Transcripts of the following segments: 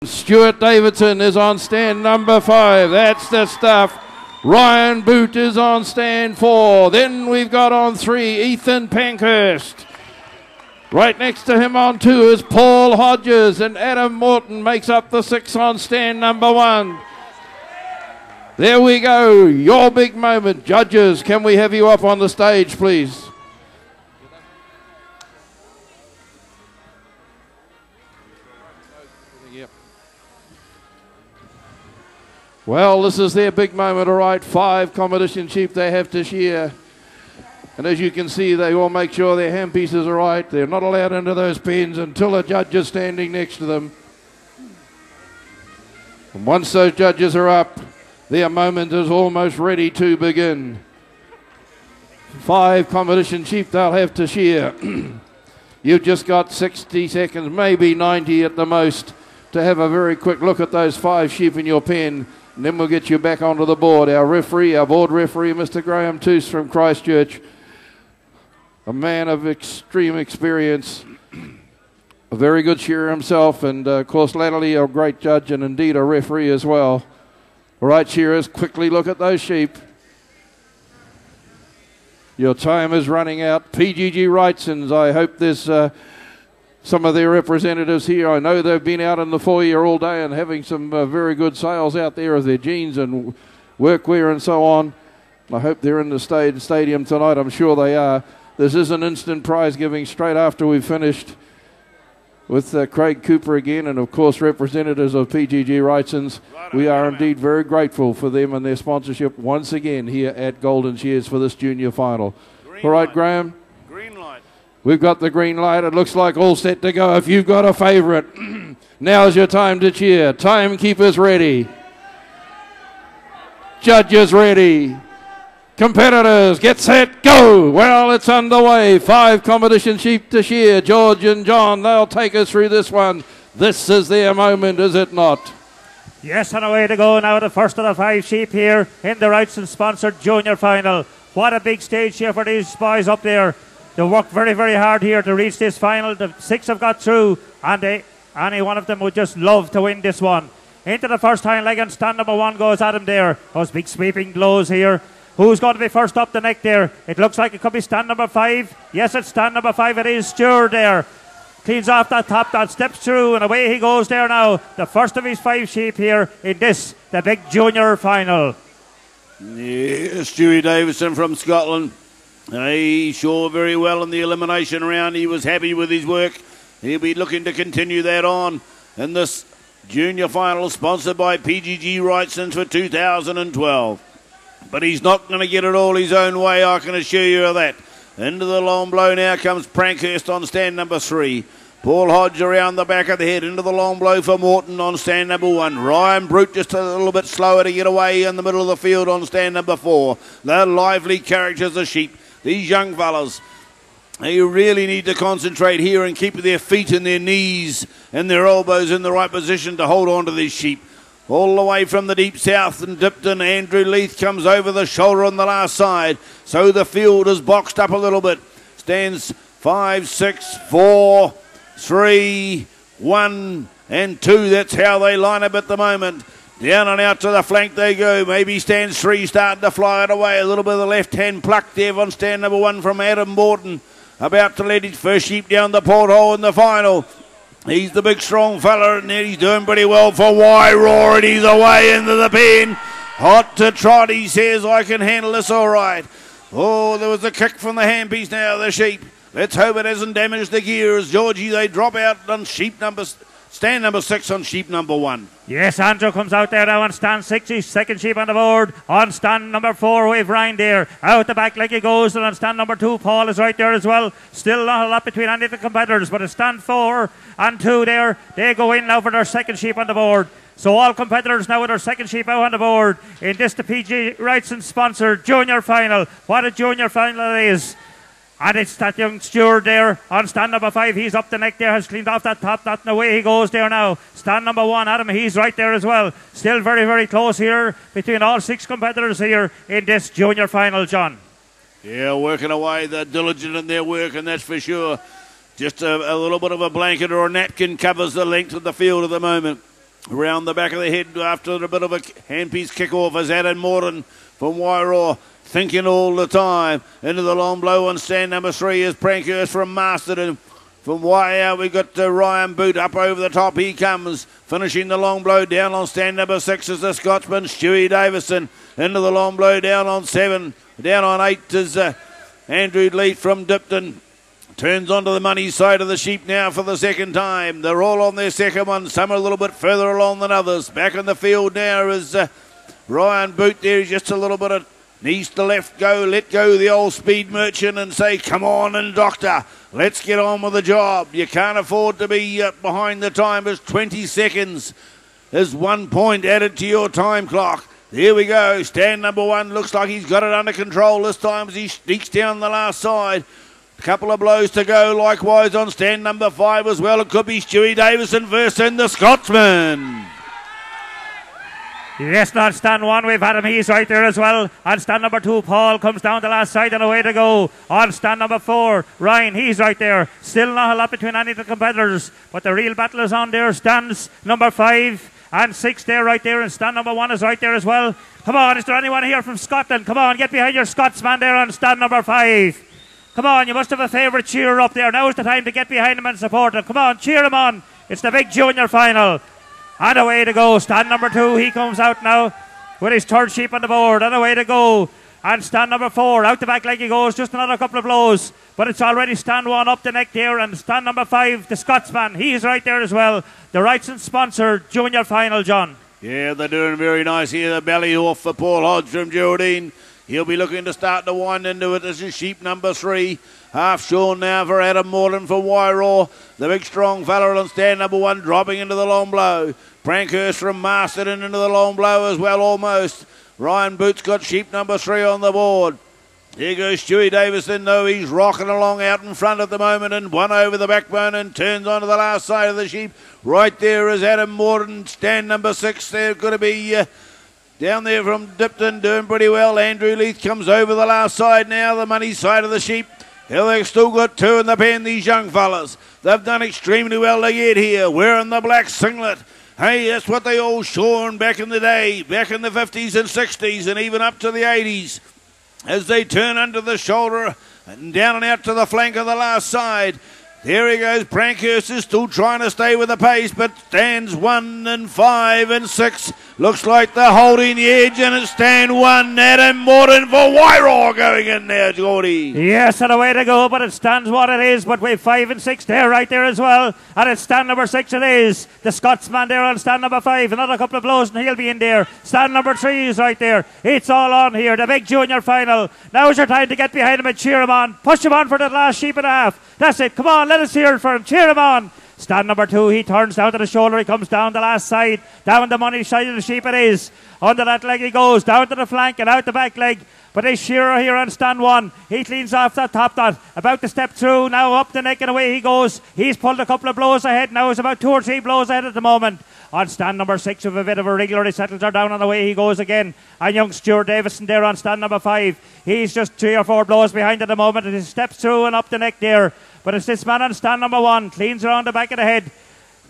Stuart Davidson is on stand number 5. That's the stuff. Ryan Boot is on stand 4. Then we've got on 3 Ethan Pankhurst. Right next to him on 2 is Paul Hodges, and Adam Morton makes up the 6 on stand number 1. There we go. Your big moment. Judges, can we have you up on the stage, please? Well, this is their big moment, all right. 5 competition sheep they have to shear. And as you can see, they all make sure their handpieces are right. They're not allowed into those pens until a judge is standing next to them. And once those judges are up, their moment is almost ready to begin. 5 competition sheep they'll have to shear. You've just got 60 seconds, maybe 90 at the most, to have a very quick look at those 5 sheep in your pen. And then we'll get you back onto the board. Our referee, our board referee, Mr. Graham Toos from Christchurch, a man of extreme experience, a very good shearer himself, and of course latterly a great judge and indeed a referee as well. All right, shearers, quickly look at those sheep. Your time is running out. PGG Wrightsons, I hope there's some of their representatives here. I know they've been out in the foyer all day and having some very good sales out there of their jeans and workwear and so on. I hope they're in the stadium tonight. I'm sure they are. This is an instant prize giving straight after we've finished with Craig Cooper again, and of course representatives of PGG Wrightsons. We are indeed very grateful for them and their sponsorship once again here at Golden Shears for this junior final. All right, Graham? Green light. We've got the green light. It looks like all set to go. If you've got a favourite, now's your time to cheer. Timekeepers ready. Judges ready. Competitors, get set, go. Well, it's underway. 5 competition sheep to shear. George and John, they'll take us through this one. This is their moment, is it not? Yes, and away to go now, the first of the 5 sheep here in the Wrightson-sponsored junior final. What a big stage here for these boys up there. They worked very, very hard here to reach this final. The 6 have got through, and any one of them would just love to win this one. Into the first hind leg, and stand number 1 goes Adam there. Those big sweeping blows here. Who's going to be first up the neck there? It looks like it could be stand number 5. Yes, it's stand number 5. It is Stuart there. Cleans off that top, that steps through, and away he goes there now. The first of his 5 sheep here in this, the big junior final. Yeah, Stuart Davidson from Scotland. He sure very well in the elimination round. He was happy with his work. He'll be looking to continue that on in this junior final sponsored by PGG Wrightson for 2012. But he's not going to get it all his own way, I can assure you of that. Into the long blow now comes Pankhurst on stand number 3. Paul Hodges around the back of the head. Into the long blow for Morton on stand number 1. Ryan Brute just a little bit slower to get away in the middle of the field on stand number 4. They're lively characters of sheep. These young fellas, they really need to concentrate here and keep their feet and their knees and their elbows in the right position to hold on to these sheep. All the way from the deep south and Dipton, Andrew Leith comes over the shoulder on the last side. So the field is boxed up a little bit. Stands 5, 6, 4, 3, 1 and 2. That's how they line up at the moment. Down and out to the flank they go. Maybe stands 3 starting to fly it away. A little bit of the left hand pluck there on stand number 1 from Adam Morton. About to let his first sheep down the porthole in the final. He's the big strong fella, and he's doing pretty well for Wairoa, and he's away into the pen. Hot to trot, he says, I can handle this all right. Oh, there was a kick from the handpiece now, the sheep. Let's hope it hasn't damaged the gears. Georgie, they drop out on stand number 6 on sheep number 1. Yes, Andrew comes out there now on stand 6. His second sheep on the board. On stand number 4, we've Ryan there. Out the back like he goes. And on stand number 2, Paul is right there as well. Still not a lot between any of the competitors. But at stand 4 and 2 there, they go in now for their second sheep on the board. So all competitors now with their second sheep out on the board in this the PG Wrightson sponsored junior final. What a junior final it is. And it's that young Stuart there on stand number 5. He's up the neck there, has cleaned off that top. That and away he goes there now. Stand number 1, Adam, he's right there as well. Still very, very close here between all 6 competitors here in this junior final, John. Yeah, working away. They're diligent in their work, and that's for sure. Just a little bit of a blanket or a napkin covers the length of the field at the moment. Around the back of the head after a bit of a handpiece kick-off is Adam Morton from Wairoa. Thinking all the time. Into the long blow on stand number 3 is Pankhurst from Masterton. From Waiau, we got Ryan Boot up over the top. He comes, finishing the long blow down on stand number 6 is the Scotsman, Stewie Davidson. Into the long blow down on 7. Down on 8 is Andrew Leith from Dipton. Turns onto the money side of the sheep now for the second time. They're all on their second one. Some are a little bit further along than others. Back in the field now is Ryan Boot. There is just a little bit of knees to left go, let go the old speed merchant and say, come on and doctor, let's get on with the job. You can't afford to be behind the time as 20 seconds is 1 point added to your time clock. There we go. Stand number 1 looks like he's got it under control this time as he sneaks down the last side. A couple of blows to go likewise on stand number 5 as well. It could be Stewie Davidson versus the Scotsman. Yes, not stand 1, we've had him, he's right there as well. On stand number 2, Paul comes down the last side and away to go. On stand number 4, Ryan, he's right there. Still not a lot between any of the competitors, but the real battle is on there. Stands number 5 and 6 there, right there, and stand number 1 is right there as well. Come on, is there anyone here from Scotland? Come on, get behind your Scotsman there on stand number 5. Come on, you must have a favourite cheerer up there. Now's the time to get behind him and support him. Come on, cheer him on. It's the big junior final. And away to go. Stand number 2, he comes out now with his third sheep on the board. And away to go. And stand number 4, out the back leg he goes. Just another couple of blows. But it's already stand 1 up the neck there. And stand number 5, the Scotsman, he's right there as well. The Wrightson sponsored junior final, John. Yeah, they're doing very nice here. The belly off for Paul Hodges from Geraldine. He'll be looking to start to wind into it. This is sheep number 3. Half shorn now for Adam Morton from Wairoa. The big strong fella on stand number 1 dropping into the long blow. Pankhurst from Masterton into the long blow as well almost. Ryan Boot's got sheep number 3 on the board. Here goes Stewie Davidson though. He's rocking along out in front at the moment and one over the backbone and turns onto the last side of the sheep. Right there is Adam Morton. Stand number 6. They're going to be down there from Dipton doing pretty well. Andrew Leith comes over the last side now, the money side of the sheep. Hell, they've still got 2 in the pen, these young fellas. They've done extremely well to get here, wearing the black singlet. Hey, that's what they all shorn back in the day, back in the 50s and 60s and even up to the 80s. As they turn under the shoulder and down and out to the flank of the last side. There he goes. Pankhurst is still trying to stay with the pace, but stands 1 and 5 and 6. Looks like they're holding the edge, and it's stand 1. Adam Morton for Wairoa going in there, Geordie. Yes, and away to go, but it stands what it is. But we've 5 and 6 there, right there as well. And it's stand number 6 it is. The Scotsman there on stand number 5. Another couple of blows, and he'll be in there. Stand number 3 is right there. It's all on here. The big junior final. Now's your time to get behind him and cheer him on. Push him on for that last sheep and a half. That's it. Come on, let us hear it for him. Cheer him on. Stand number 2, he turns down to the shoulder, he comes down the last side, down the money side of the sheep it is. Under that leg he goes, down to the flank and out the back leg. But his shearer here on stand 1, he cleans off that top knot, about to step through, now up the neck and away he goes. He's pulled a couple of blows ahead, now he's about 2 or 3 blows ahead at the moment. On stand number 6 with a bit of a wriggler, he settles her down and away he goes again. And young Stuart Davidson there on stand number 5, he's just 3 or 4 blows behind at the moment and he steps through and up the neck there. But it's this man on stand number 1, cleans around the back of the head,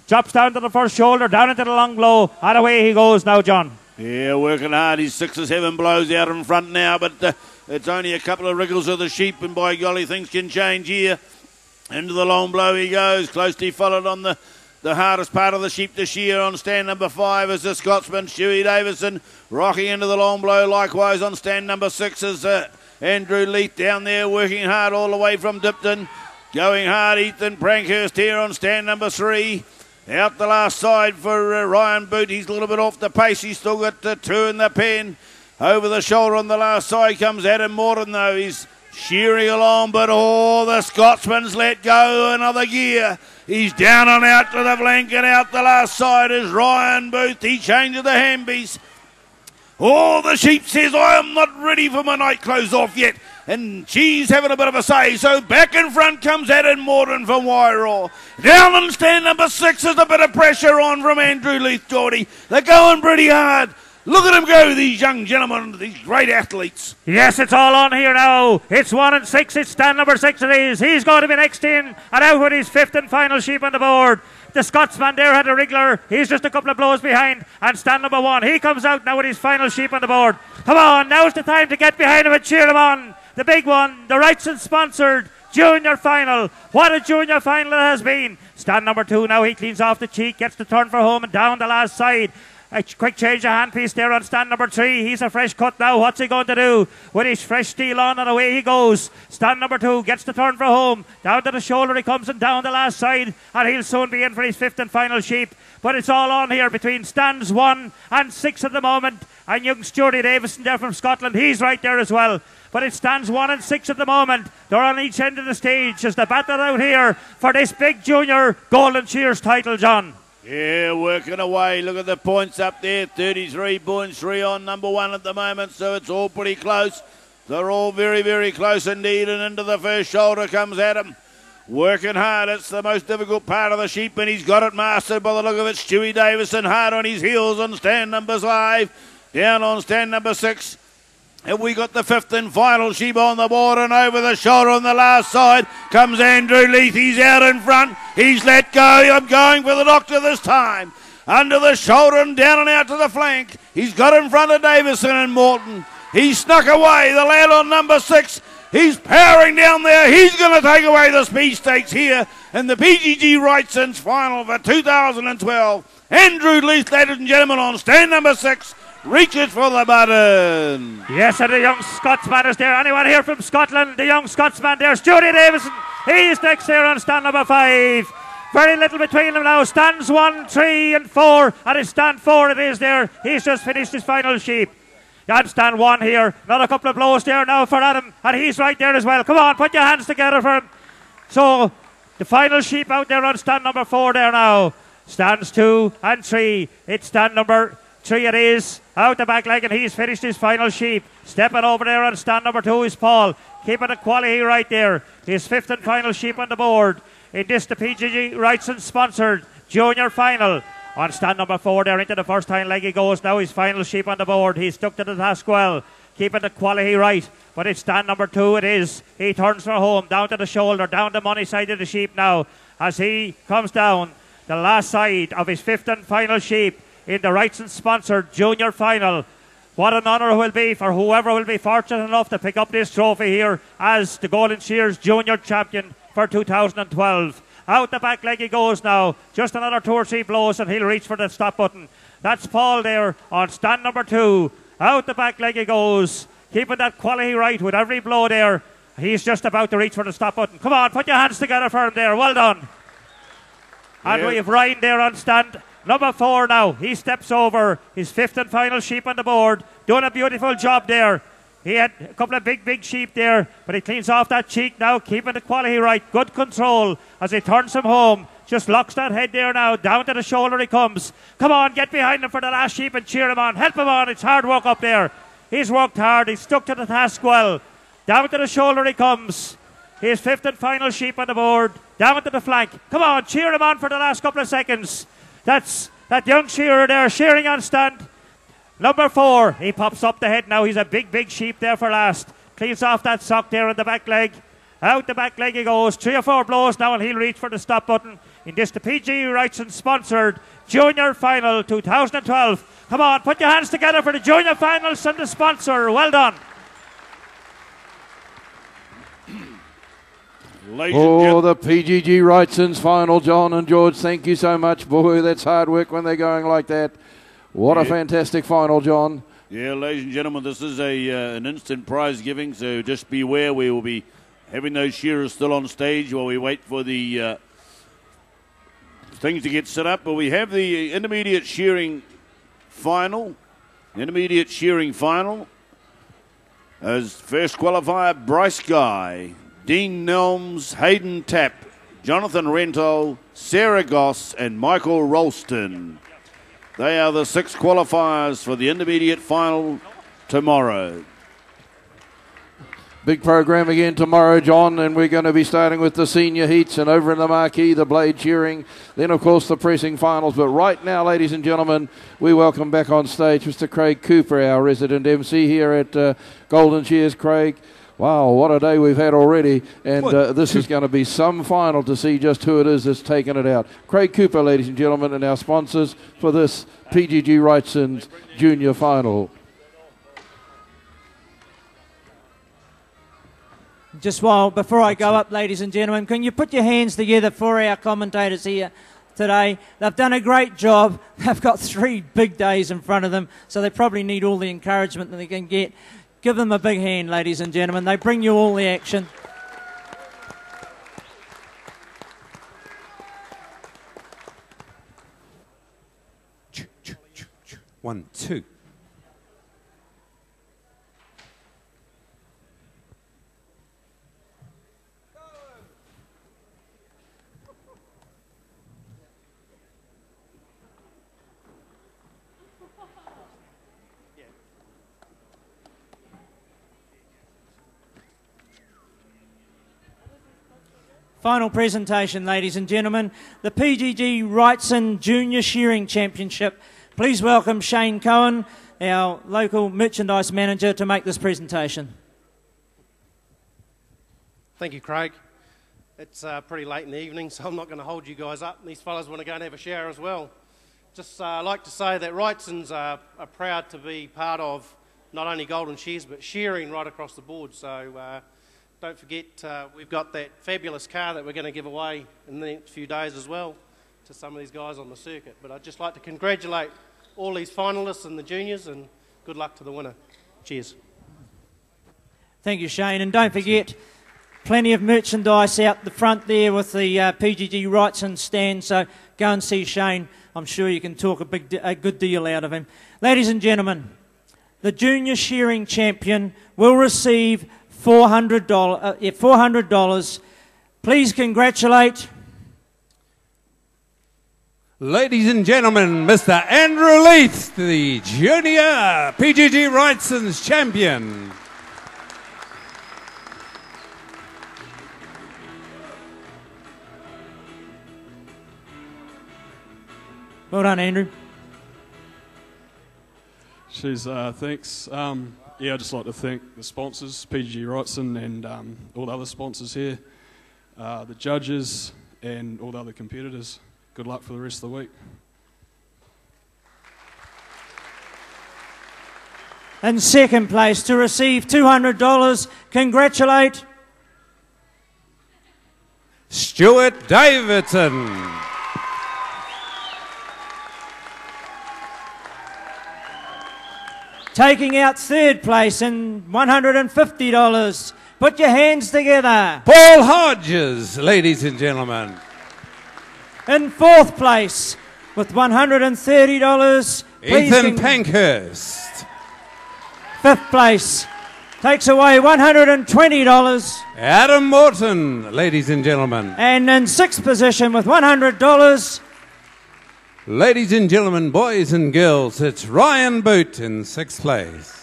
drops down to the first shoulder, down into the long blow, and away he goes now, John. Yeah, working hard. He's 6 or 7 blows out in front now, but it's only a couple of wriggles of the sheep, and by golly, things can change here. Into the long blow he goes, closely followed on the hardest part of the sheep to shear on stand number 5 is the Scotsman, Stewie Davidson, rocking into the long blow. Likewise on stand number 6 is Andrew Leith down there, working hard all the way from Dipton. Going hard, Ethan Pankhurst here on stand number 3. Out the last side for Ryan Boot. He's a little bit off the pace. He's still got 2 in the pen. Over the shoulder on the last side comes Adam Morton, though. He's shearing along, but the Scotsman's let go another gear. He's down and out to the flank, and out the last side is Ryan Boot. He changes the handpiece. The sheep says, I am not ready for my night clothes off yet. And she's having a bit of a say. So back in front comes Adam Morton from Wairoa. Down on stand number 6 is a bit of pressure on from Andrew Leith, Geordie. They're going pretty hard. Look at them go, these young gentlemen, these great athletes. Yes, it's all on here now. It's 1 and 6. It's stand number 6 it is. He's going to be next in and out with his 5th and final sheep on the board. The Scotsman there had a wriggler. He's just a couple of blows behind. And stand number 1, he comes out now with his final sheep on the board. Come on, now's the time to get behind him and cheer him on. The big one, the Wrightson sponsored Junior Final. What a Junior Final it has been. Stand number 2 now, he cleans off the cheek, gets the turn for home and down the last side. A quick change of handpiece there on stand number 3. He's a fresh cut now. What's he going to do? With his fresh steel on and away he goes. Stand number 2 gets the turn for home. Down to the shoulder he comes and down the last side. And he'll soon be in for his 5th and final sheep. But it's all on here between stands 1 and 6 at the moment. And young Stuart Davidson there from Scotland, he's right there as well. But it stands 1 and 6 at the moment. They're on each end of the stage as they battle out here for this big junior Golden Shears title, John. Yeah, working away. Look at the points up there. 33 points, 3 on number 1 at the moment, so it's all pretty close. They're all very, very close indeed, and into the first shoulder comes Adam. Working hard. It's the most difficult part of the sheep, and he's got it mastered by the look of it. Stewie Davison hard on his heels on stand number 5. Down on stand number 6. And we got the 5th and final sheep on the board, and over the shoulder on the last side comes Andrew Leith. He's out in front. He's let go. I'm going for the doctor this time. Under the shoulder and down and out to the flank. He's got in front of Davidson and Morton. He snuck away. The lad on number 6. He's powering down there. He's going to take away the speed stakes here in the PGG Wrightson's final for 2012. Andrew Leith, ladies and gentlemen, on stand number 6. Reaches for the button. Yes, and the young Scotsman is there. Anyone here from Scotland? The young Scotsman there. Stuart Davison. He's next there on stand number 5. Very little between them now. Stands 1, 3 and 4. And it's stand 4 it is there. He's just finished his final sheep. And stand 1 here. Another couple of blows there now for Adam. And he's right there as well. Come on, put your hands together for him. So, the final sheep out there on stand number 4 there now. Stands 2 and 3. It's stand number 3 it is, out the back leg, and he's finished his final sheep. Stepping over there on stand number 2 is Paul, keeping the quality right there. His 5th and final sheep on the board. In this, the PGG Wrightson sponsored Junior Final. On stand number 4 there, into the first hind leg he goes. Now his final sheep on the board. He's stuck to the task well, keeping the quality right. But it's stand number 2 it is. He turns for home, down to the shoulder, down the money side of the sheep now. As he comes down the last side of his 5th and final sheep in the Wrightson-sponsored Junior Final. What an honour it will be for whoever will be fortunate enough to pick up this trophy here as the Golden Shears Junior Champion for 2012. Out the back leg he goes now. Just another 2 or 3 blows and he'll reach for the stop button. That's Paul there on stand number 2. Out the back leg he goes, keeping that quality right with every blow there. He's just about to reach for the stop button. Come on, put your hands together for him there. Well done. And we have Ryan there on stand number 4 now. He steps over his 5th and final sheep on the board. Doing a beautiful job there. He had a couple of big sheep there, but he cleans off that cheek now, keeping the quality right. Good control as he turns him home. Just locks that head there now. Down to the shoulder he comes. Come on, get behind him for the last sheep and cheer him on. Help him on. It's hard work up there. He's worked hard. He's stuck to the task well. Down to the shoulder he comes. His 5th and final sheep on the board. Down to the flank. Come on, cheer him on for the last couple of seconds. That's that young shearer there, shearing on stand. Number 4, he pops up the head now. He's a big sheep there for last. Cleans off that sock there on the back leg. Out the back leg he goes. 3 or 4 blows now and he'll reach for the stop button. In this, the PG Wrightson sponsored Junior Final 2012. Come on, put your hands together for the Junior Finals and the sponsor. Well done. Oh, the PGG Wrightson's final, John and George. Thank you so much. Boy, that's hard work when they're going like that. What a fantastic final, John. Yeah, ladies and gentlemen, this is an instant prize giving, so just beware. We will be having those shearers still on stage while we wait for the things to get set up. But we have the intermediate shearing final. Intermediate shearing final. As first qualifier, Bryce Guy, Dean Nelms, Hayden Tapp, Jonathan Rento, Sarah Goss and Michael Ralston. They are the 6 qualifiers for the intermediate final tomorrow. Big program again tomorrow, John, and we're going to be starting with the senior heats and over in the marquee, the blade shearing, then of course the pressing finals. But right now, ladies and gentlemen, we welcome back on stage Mr. Craig Cooper, our resident MC here at Golden Shears. Craig, Wow, what a day we've had already, and this is going to be some final to see just who it is that's taken it out. Craig Cooper, ladies and gentlemen, and our sponsors for this PGG Wrightson's Junior Final. Just before I go up, ladies and gentlemen, can you put your hands together for our commentators here today? They've done a great job. They've got 3 big days in front of them, so they probably need all the encouragement that they can get. Give them a big hand, ladies and gentlemen. They bring you all the action. One, two. Final presentation, ladies and gentlemen, the PGG Wrightson Junior Shearing Championship. Please welcome Shane Cohen, our local merchandise manager, to make this presentation. Thank you, Craig. It's pretty late in the evening, so I'm not going to hold you guys up. These fellas want to go and have a shower as well. Just like to say that Wrightsons are proud to be part of not only Golden Shears, but shearing right across the board. So don't forget, we've got that fabulous car that we're going to give away in the next few days as well to some of these guys on the circuit. But I'd just like to congratulate all these finalists and the juniors, and good luck to the winner. Cheers. Thank you, Shane. And don't forget, plenty of merchandise out the front there with the PGG Wrightson stand, so go and see Shane. I'm sure you can talk a good deal out of him. Ladies and gentlemen, the Junior Shearing Champion will receive $400. Please congratulate. Ladies and gentlemen, Mr. Andrew Leith, the Junior PGG Wrightson's champion. Well done, Andrew. Thanks. Yeah, I'd just like to thank the sponsors, PGG Wrightson, and all the other sponsors here, the judges, and all the other competitors. Good luck for the rest of the week. In second place, to receive $200, congratulate Stuart Davidson. Taking out third place in $150. Put your hands together. Paul Hodges, ladies and gentlemen. In fourth place with $130. Ethan Pankhurst. Fifth place takes away $120. Adam Morton, ladies and gentlemen. And in sixth position with $100. Ladies and gentlemen, boys and girls, it's Ryan Boot in sixth place.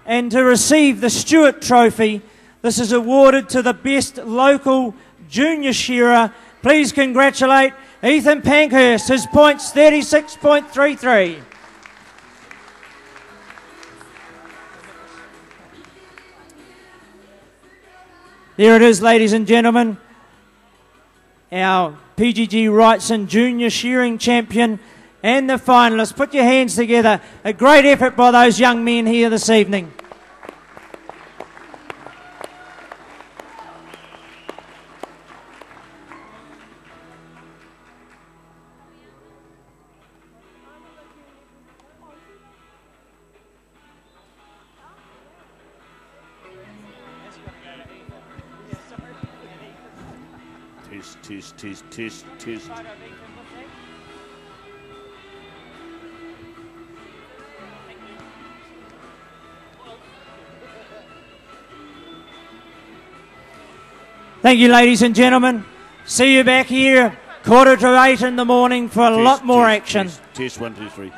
And to receive the Stuart Trophy, this is awarded to the best local junior shearer. Please congratulate Ethan Pankhurst. His points 36.33. There it is, ladies and gentlemen, our PGG Wrightson Junior Shearing Champion and the finalists. Put your hands together. A great effort by those young men here this evening. Tis. Thank you, ladies and gentlemen. See you back here 7:45 in the morning for a lot more action. Test 1, 2, 3.